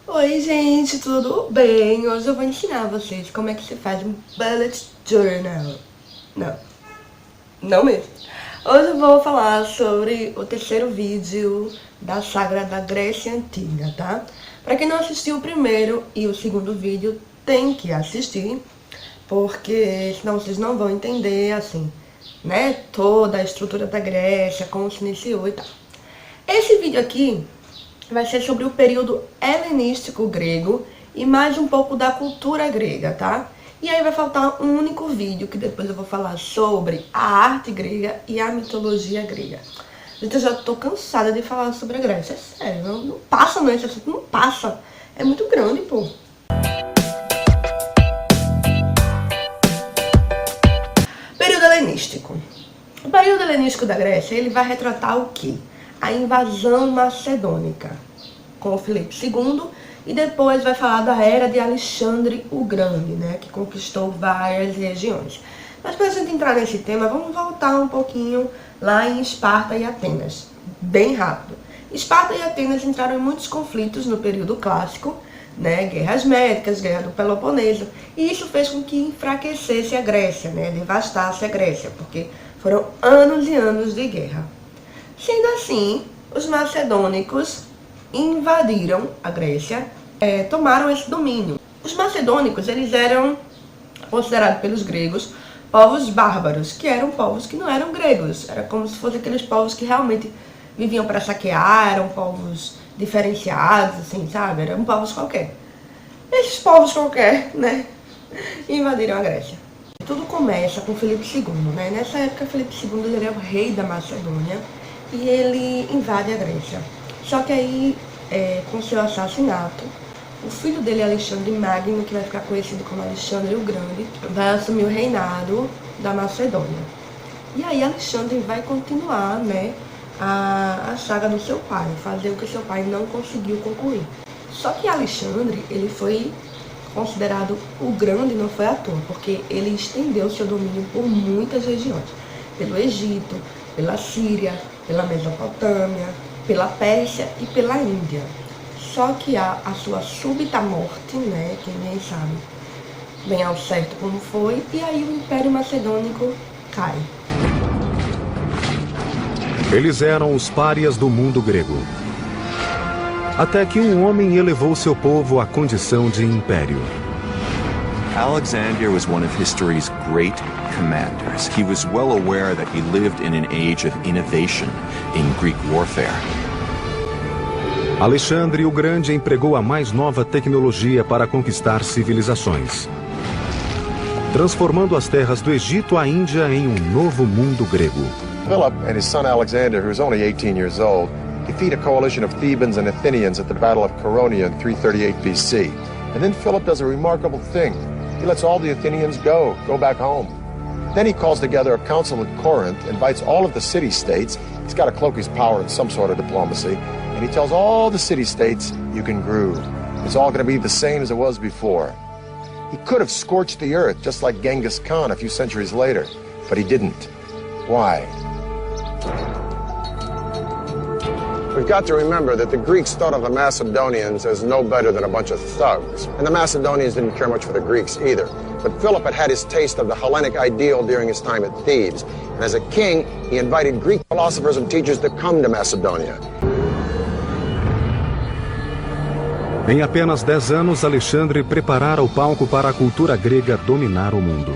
Oi gente, tudo bem? Hoje eu vou ensinar vocês como é que se faz um bullet journal. Não, não mesmo. Hoje eu vou falar sobre o terceiro vídeo da saga da Grécia Antiga, tá? Pra quem não assistiu o primeiro e o segundo vídeo, tem que assistir, porque senão vocês não vão entender, assim, né, toda a estrutura da Grécia, como se iniciou e tal. Esse vídeo aqui vai ser sobre o período helenístico grego e mais um pouco da cultura grega, tá? E aí vai faltar um único vídeo que depois eu vou falar sobre a arte grega e a mitologia grega. Gente, eu já tô cansada de falar sobre a Grécia, é sério, não passa não, esse assunto não passa. É muito grande, pô. Período helenístico. O período helenístico da Grécia, ele vai retratar o quê? A invasão macedônica com o Filipe II, e depois vai falar da era de Alexandre o Grande, né, que conquistou várias regiões. Mas para a gente entrar nesse tema, vamos voltar um pouquinho lá em Esparta e Atenas, bem rápido. Esparta e Atenas entraram em muitos conflitos no período clássico, né, guerras médicas, guerra do Peloponeso, e isso fez com que enfraquecesse a Grécia, né, devastasse a Grécia, porque foram anos e anos de guerra. Sendo assim, os macedônicos invadiram a Grécia, tomaram esse domínio. Os macedônicos, eles eram considerados pelos gregos povos bárbaros, que eram povos que não eram gregos. Era como se fossem aqueles povos que realmente viviam para saquear, eram povos diferenciados, assim, sabe? Eram povos qualquer. Esses povos qualquer, né, invadiram a Grécia. Tudo começa com Filipe II, né? Nessa época, Filipe II ele é o rei da Macedônia e ele invade a Grécia. Só que aí, com seu assassinato, o filho dele, Alexandre Magno, que vai ficar conhecido como Alexandre o Grande, vai assumir o reinado da Macedônia. E aí Alexandre vai continuar, né, a saga do seu pai, fazer o que seu pai não conseguiu concluir. Só que Alexandre, ele foi considerado o Grande, não foi à toa, porque ele estendeu seu domínio por muitas regiões. Pelo Egito, pela Síria, pela Mesopotâmia, pela Pérsia e pela Índia. Só que a sua súbita morte, né, que ninguém sabe bem ao certo como foi, e aí o Império Macedônico cai. Eles eram os párias do mundo grego. Até que um homem elevou seu povo à condição de império. Alexander was one of history's great commanders. He was well aware that he lived in an age of innovation in Greek warfare. Alexandre o Grande empregou a mais nova tecnologia para conquistar civilizações, transformando as terras do Egito à Índia em um novo mundo grego. Philip and his son Alexander, who was only 18 years old, defeat a coalition of Thebans and Athenians at the Battle of Chaeronea in 338 BC. And then Philip does a remarkable thing. He lets all the Athenians go back home. Then he calls together a council at Corinth, invites all of the city-states. He's got to cloak his power in some sort of diplomacy. And he tells all the city-states, you can groove. It's all going to be the same as it was before. He could have scorched the earth, just like Genghis Khan a few centuries later. But he didn't. Why? We've got to remember that the Greeks thought of the Macedonians as no better than a bunch of thugs. And the Macedonians didn't care much for the Greeks either. But Philip had had his taste of the Hellenic ideal during his time at Thebes. And as a king, he invited Greek philosophers and teachers to come to Macedonia. Em apenas 10 anos, Alexandre preparara o palco para a cultura grega dominar o mundo.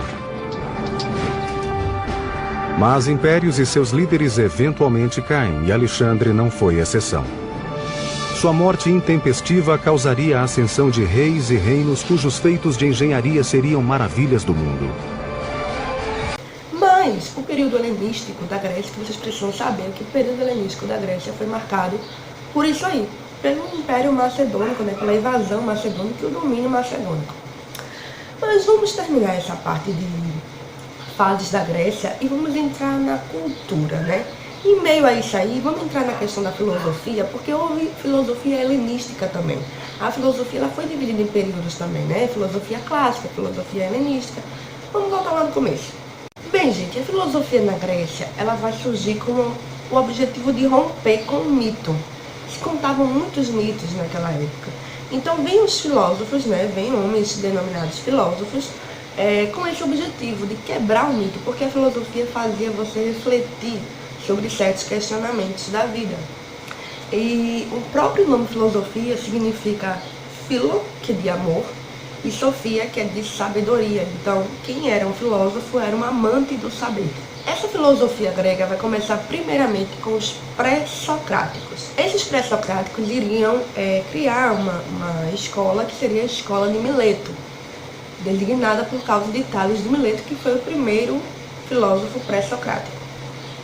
Mas impérios e seus líderes eventualmente caem, e Alexandre não foi exceção. Sua morte intempestiva causaria a ascensão de reis e reinos cujos feitos de engenharia seriam maravilhas do mundo. Mas o período helenístico da Grécia, que vocês precisam saber que o período helenístico da Grécia foi marcado por isso aí, pelo Império Macedônico, né, pela invasão macedônica e o domínio macedônico. Mas vamos terminar essa parte de fases da Grécia e vamos entrar na cultura, né? Em meio a isso aí, vamos entrar na questão da filosofia, porque houve filosofia helenística também. A filosofia ela foi dividida em períodos também, né? Filosofia clássica, filosofia helenística. Vamos voltar lá no começo. Bem, gente, a filosofia na Grécia, ela vai surgir com o objetivo de romper com o mito. Se contavam muitos mitos naquela época. Então vêm os filósofos, né, vêm homens denominados filósofos, com esse objetivo de quebrar o mito, porque a filosofia fazia você refletir sobre certos questionamentos da vida. E o próprio nome filosofia significa philo, que é de amor, e sofia, que é de sabedoria. Então, quem era um filósofo era um amante do saber. Essa filosofia grega vai começar primeiramente com os pré-socráticos. Esses pré-socráticos iriam criar uma escola que seria a escola de Mileto, designada por causa de Tales de Mileto, que foi o primeiro filósofo pré-socrático.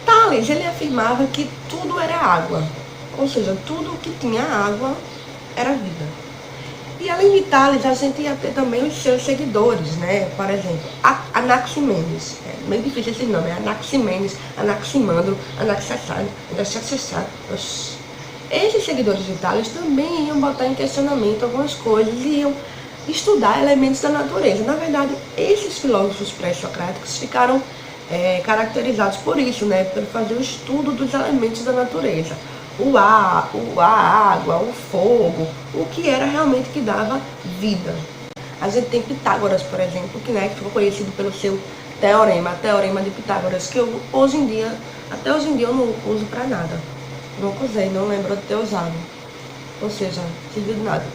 Tales, ele afirmava que tudo era água, ou seja, tudo que tinha água era vida. E além de Tales, a gente ia ter também os seus seguidores, né? Por exemplo, Anaximenes. É meio difícil esse nome, é Anaximenes, Anaximandro, Anaxassado, Anaxassado. Esses seguidores de Tales também iam botar em questionamento algumas coisas e iam estudar elementos da natureza. Na verdade, esses filósofos pré-socráticos ficaram caracterizados por isso, né? Por fazer o estudo dos elementos da natureza. O ar, a água, o fogo, o que era realmente que dava vida. A gente tem Pitágoras, por exemplo, que ficou conhecido pelo seu teorema de Pitágoras, que eu, até hoje em dia eu não uso pra nada. Nunca usei, não lembro de ter usado. Ou seja, não serviu de nada.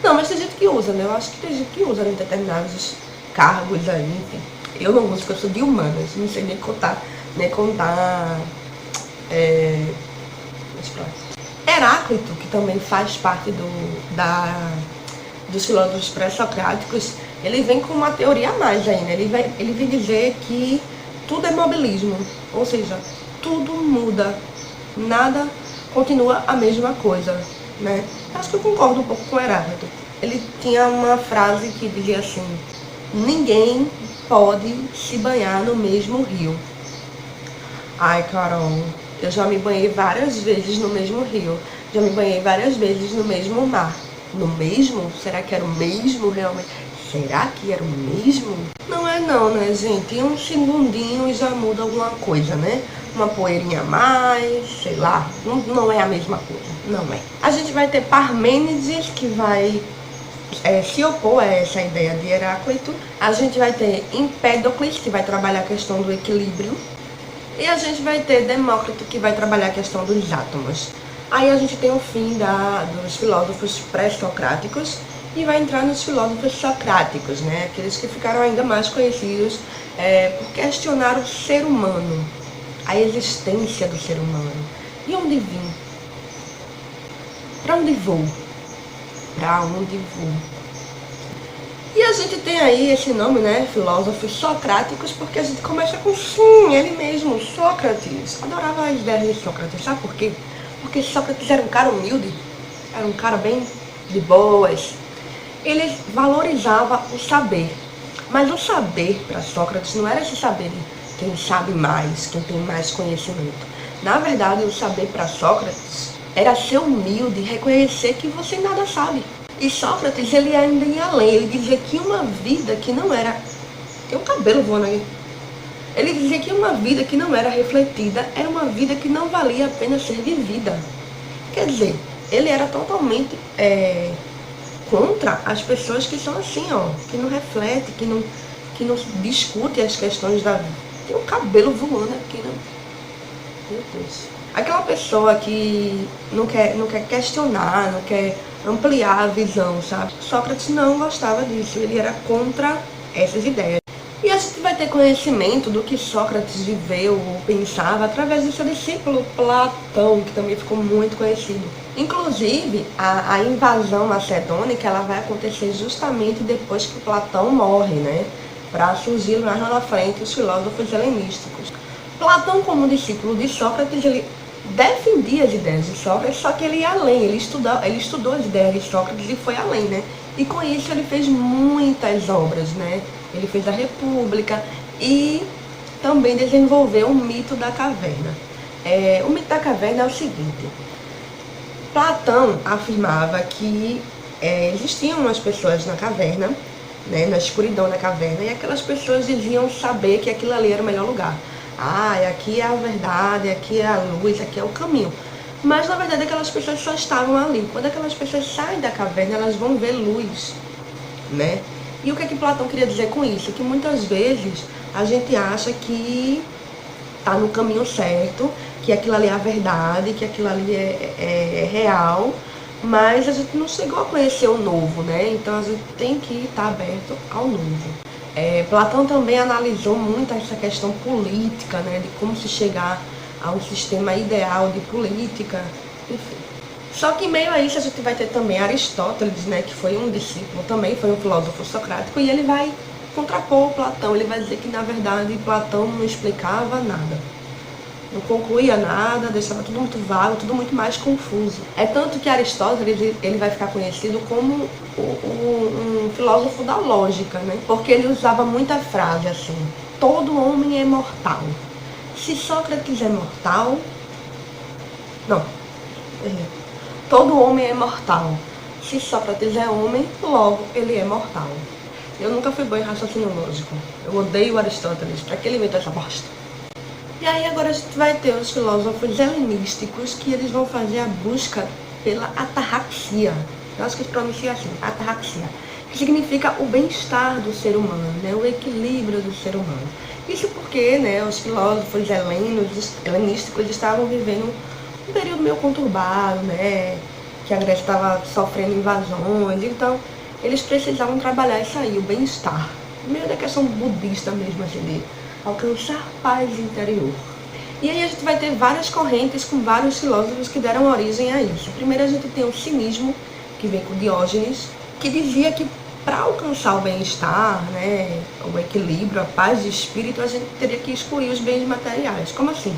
Não, mas tem gente que usa, né? Eu acho que tem gente que usa em determinados cargos aí, enfim. Eu não uso, porque eu sou de humanas, não sei nem contar. Heráclito, que também faz parte dos filósofos pré-socráticos, ele vem com uma teoria a mais aí, né? Ele vem dizer que tudo é mobilismo, ou seja, tudo muda, nada continua a mesma coisa, né? Acho que eu concordo um pouco com Heráclito. Ele tinha uma frase que dizia assim: ninguém pode se banhar no mesmo rio. Ai, Carol, eu já me banhei várias vezes no mesmo rio. Já me banhei várias vezes no mesmo mar. No mesmo? Será que era o mesmo realmente? Será que era o mesmo? Não é não, né, gente? Um segundinho já muda alguma coisa, né? Uma poeirinha a mais, sei lá. Não é a mesma coisa. Não é. A gente vai ter Parmênides, que vai se opor a essa ideia de Heráclito. A gente vai ter Empédocles, que vai trabalhar a questão do equilíbrio. E a gente vai ter Demócrito, que vai trabalhar a questão dos átomos. Aí a gente tem o fim dos filósofos pré-socráticos e vai entrar nos filósofos socráticos, né? Aqueles que ficaram ainda mais conhecidos por questionar o ser humano, a existência do ser humano. De onde vim? Para onde vou? Para onde vou? E a gente tem aí esse nome, né, filósofos socráticos, porque a gente começa com sim, ele mesmo, Sócrates. Adorava as ideias de Sócrates, sabe por quê? Porque Sócrates era um cara humilde, era um cara bem de boas. Ele valorizava o saber, mas o saber para Sócrates não era esse saber de quem sabe mais, quem tem mais conhecimento. Na verdade, o saber para Sócrates era ser humilde e reconhecer que você nada sabe. E Sócrates, ele ainda ia além, ele dizia que uma vida que não era... Tem um cabelo voando aí. Ele dizia que uma vida que não era refletida era uma vida que não valia a pena ser vivida. Quer dizer, ele era totalmente contra as pessoas que são assim, ó, que não refletem, que não discutem as questões da vida. Tem um cabelo voando aqui, né? Meu Deus. Aquela pessoa que não quer questionar, não quer ampliar a visão, sabe? Sócrates não gostava disso, ele era contra essas ideias. E a gente vai ter conhecimento do que Sócrates viveu ou pensava através do seu discípulo Platão, que também ficou muito conhecido. Inclusive, a invasão macedônica ela vai acontecer justamente depois que Platão morre, né? Para surgir mais lá na frente os filósofos helenísticos. Platão, como discípulo de Sócrates, ele defendia as ideias de Sócrates, só que ele ia além, ele estudou as ideias de Sócrates e foi além, né? E com isso ele fez muitas obras, né? Ele fez a República e também desenvolveu o mito da caverna. O mito da caverna é o seguinte: Platão afirmava que existiam umas pessoas na caverna, né, na escuridão da caverna, e aquelas pessoas diziam saber que aquilo ali era o melhor lugar. Aqui é a verdade, aqui é a luz, aqui é o caminho. Mas na verdade aquelas pessoas só estavam ali. Quando aquelas pessoas saem da caverna, elas vão ver luz, né? E o que é que Platão queria dizer com isso? Que muitas vezes a gente acha que tá no caminho certo, que aquilo ali é a verdade, que aquilo ali é real, mas a gente não chegou a conhecer o novo, né? Então a gente tem que estar aberto ao novo. Platão também analisou muito essa questão política, né? De como se chegar a um sistema ideal de política, enfim. Só que em meio a isso a gente vai ter também Aristóteles, né? Que foi um discípulo, também foi um filósofo socrático, e ele vai contrapor Platão, ele vai dizer que na verdade Platão não explicava nada, não concluía nada, deixava tudo muito vago, tudo muito mais confuso. É tanto que Aristóteles ele vai ficar conhecido como um filósofo da lógica, né? Porque ele usava muita frase assim: todo homem é mortal. Se Sócrates é mortal, todo homem é mortal. Se Sócrates é homem, logo ele é mortal. Eu nunca fui boa em raciocínio lógico. Eu odeio Aristóteles. Pra que ele inventou essa bosta? E aí agora a gente vai ter os filósofos helenísticos, que eles vão fazer a busca pela ataraxia. Eu acho que se pronuncia assim, ataraxia. Que significa o bem-estar do ser humano, né? O equilíbrio do ser humano. Isso porque, né, os filósofos helenísticos estavam vivendo um período meio conturbado, né? Que a Grécia estava sofrendo invasões, então eles precisavam trabalhar isso aí, o bem-estar. Meio da questão budista mesmo, assim, de alcançar paz interior. E aí a gente vai ter várias correntes com vários filósofos que deram origem a isso. Primeiro a gente tem o cinismo, que vem com Diógenes, que dizia que para alcançar o bem-estar, né, o equilíbrio, a paz de espírito, a gente teria que excluir os bens materiais. Como assim?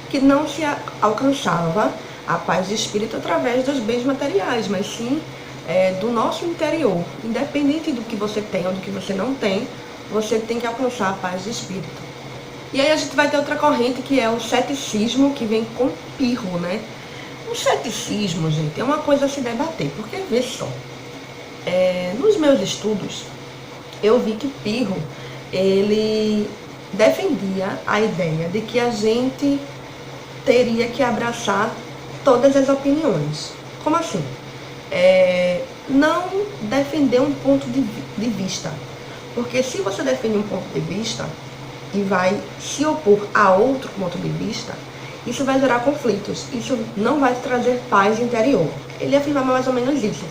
Que não se alcançava a paz de espírito através dos bens materiais, mas sim do nosso interior. Independente do que você tem ou do que você não tem, você tem que alcançar a paz de espírito. E aí a gente vai ter outra corrente, que é o ceticismo, que vem com Pirro, né? O ceticismo, gente, é uma coisa a se debater, porque vê só, nos meus estudos, eu vi que Pirro, ele defendia a ideia de que a gente teria que abraçar todas as opiniões. Como assim? Não defender um ponto de vista. Porque se você defende um ponto de vista e vai se opor a outro ponto de vista, isso vai gerar conflitos. Isso não vai trazer paz interior. Ele afirmava mais ou menos isso.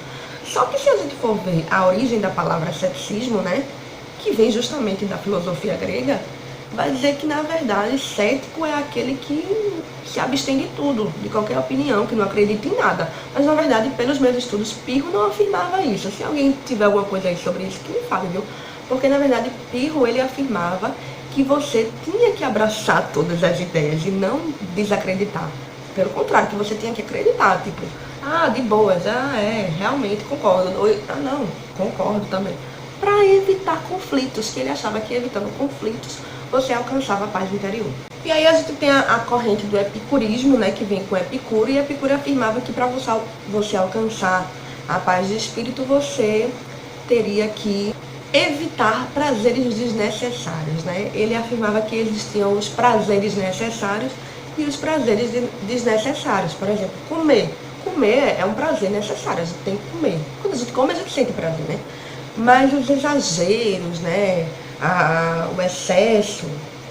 Só que se a gente for ver a origem da palavra ceticismo, né, que vem justamente da filosofia grega, vai dizer que, na verdade, cético é aquele que se abstém de tudo, de qualquer opinião, que não acredita em nada. Mas, na verdade, pelos meus estudos, Pirro não afirmava isso. Se alguém tiver alguma coisa aí sobre isso, que me fale, viu? Porque, na verdade, Pirro, ele afirmava que você tinha que abraçar todas as ideias e não desacreditar. Pelo contrário, que você tinha que acreditar, tipo, de boas, realmente concordo. Não, concordo também. Para evitar conflitos, que ele achava que evitando conflitos, você alcançava a paz interior. E aí a gente tem a corrente do epicurismo, né, que vem com Epicuro, e Epicuro afirmava que para você alcançar a paz de espírito, você teria que evitar prazeres desnecessários, né? Ele afirmava que existiam os prazeres necessários e os prazeres desnecessários. Por exemplo, comer. Comer é um prazer necessário, a gente tem que comer. Quando a gente come, a gente sente prazer, né? Mas os exageros, né, o excesso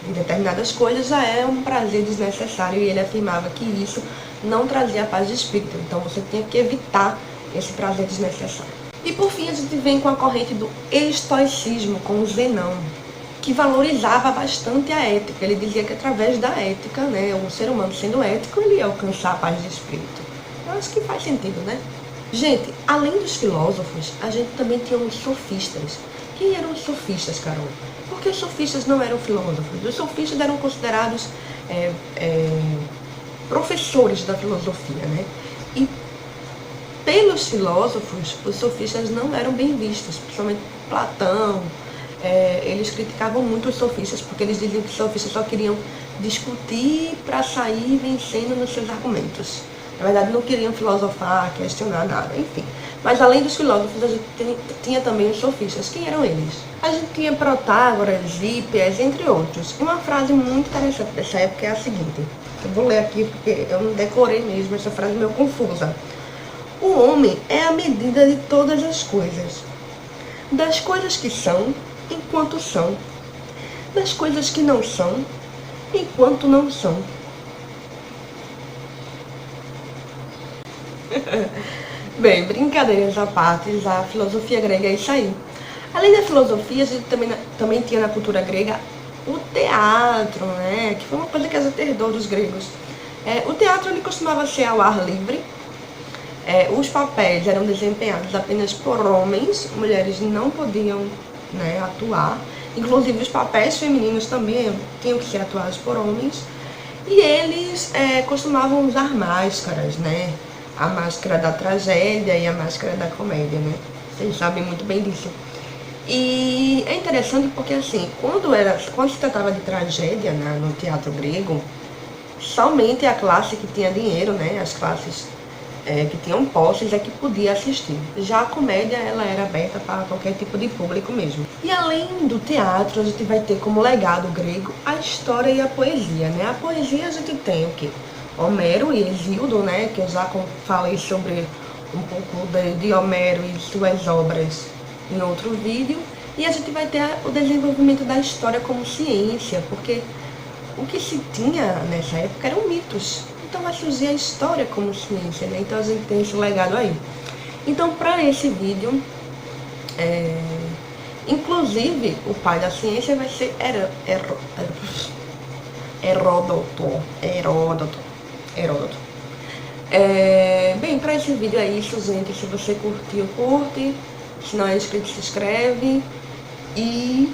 de determinadas coisas já é um prazer desnecessário, e ele afirmava que isso não trazia paz de espírito. Então você tinha que evitar esse prazer desnecessário. E por fim a gente vem com a corrente do estoicismo, com o Zenão, que valorizava bastante a ética. Ele dizia que através da ética, né, o ser humano sendo ético, ele ia alcançar a paz de espírito. Eu acho que faz sentido, né? Gente, além dos filósofos, a gente também tinha os sofistas. Quem eram os sofistas, Carol? Porque os sofistas não eram filósofos. Os sofistas eram considerados professores da filosofia, né? E pelos filósofos, os sofistas não eram bem vistos, principalmente Platão. Eles criticavam muito os sofistas, porque eles diziam que os sofistas só queriam discutir para sair vencendo nos seus argumentos. Na verdade, não queriam filosofar, questionar nada, enfim. Mas além dos filósofos, a gente tinha também os sofistas. Quem eram eles? A gente tinha Protágoras, Hípias, entre outros. Uma frase muito interessante dessa época é a seguinte: Eu vou ler aqui porque eu não decorei mesmo, essa frase é meio confusa. O homem é a medida de todas as coisas. Das coisas que são, enquanto são. Das coisas que não são, enquanto não são. Bem, brincadeiras à parte, a filosofia grega é isso aí. Além da filosofia, a gente também tinha na cultura grega o teatro, né? Que foi uma coisa que herdou dos gregos. O teatro ele costumava ser ao ar livre. Os papéis eram desempenhados apenas por homens, mulheres não podiam, né, atuar. Inclusive os papéis femininos também tinham que ser atuados por homens. E eles costumavam usar máscaras, né? A máscara da tragédia e a máscara da comédia, né? Vocês sabem muito bem disso. E é interessante porque, assim, quando se tratava de tragédia, né, no teatro grego, somente a classe que tinha dinheiro, né, as classes que tinham posses é que podia assistir. Já a comédia, ela era aberta para qualquer tipo de público mesmo. E além do teatro, a gente vai ter como legado grego a história e a poesia, né? A poesia a gente tem o quê? Homero e Hesíodo, né, que eu já falei sobre um pouco de Homero e suas obras em outro vídeo. E a gente vai ter o desenvolvimento da história como ciência, porque o que se tinha nessa época eram mitos. Então vai surgir a história como ciência, né? Então a gente tem esse legado aí. Então, para esse vídeo, inclusive, o pai da ciência vai ser Heródoto. Bem, para esse vídeo é isso, gente. Se você curtiu, curte. Se não é inscrito, se inscreve. E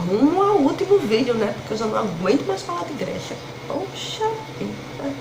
rumo ao último vídeo, né? Porque eu já não aguento mais falar de Grécia. Poxa vida.